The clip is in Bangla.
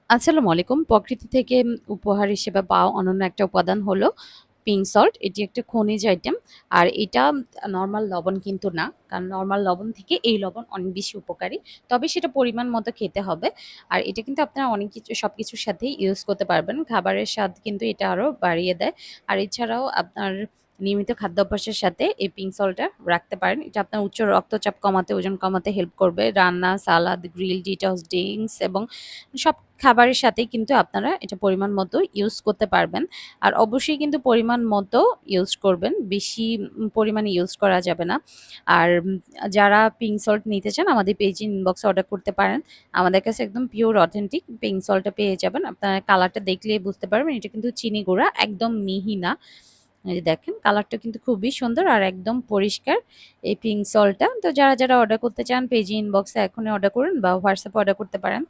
আসসালামু আলাইকুম। প্রকৃতি থেকে উপহার হিসেবে পাওয়া অনন্য একটা উপাদান হলো পিঙ্ক সল্ট। এটি একটা খনিজ আইটেম। আর এটা নরমাল লবণ কিন্তু না। কারণ নরমাল লবণ থেকে এই লবণ অনেক বেশি উপকারী। তবে সেটা পরিমাণ মতো খেতে হবে। আর এটা কিন্তু আপনারা অনেক কিছু সবকিছুর সাথেই ইউজ করতে পারবেন। খাবারের স্বাদ কিন্তু এটা আরো বাড়িয়ে দেয়। আর এছাড়াও আপনার নিয়মিত খাদ্যাভ্যাসের সাথে এই পিঙ্ক সল্টটা রাখতে পারেন। এটা আপনার উচ্চ রক্তচাপ কমাতে, ওজন কমাতে হেল্প করবে। রান্না, সালাদ, গ্রিল, ডিটক্স ড্রিংকস এবং সব খাবারের সাথেই কিন্তু আপনারা এটা পরিমাণ মতো ইউজ করতে পারবেন। আর অবশ্যই কিন্তু পরিমাণ মতো ইউজ করবেন। বেশি পরিমাণে ইউজ করা যাবে না। আর যারা পিঙ্ক সল্ট নিতে চান আমাদের পেজে ইনবক্সে অর্ডার করতে পারেন। আমাদের কাছে একদম পিওর অথেন্টিক পিঙ্ক সল্টটা পেয়ে যাবেন। আপনারা কালারটা দেখলেই বুঝতে পারবেন এটা কিন্তু চিনি গুঁড়া, একদম মিহি না। এই যে দেখেন কালারটা কিন্তু খুবই সুন্দর আর একদম পরিষ্কার এই পিঙ্ক সল্টটা। তো যারা অর্ডার করতে চান পেজে ইনবক্সে এখনই অর্ডার করুন বা হোয়াটসঅ্যাপে অর্ডার করতে পারেন।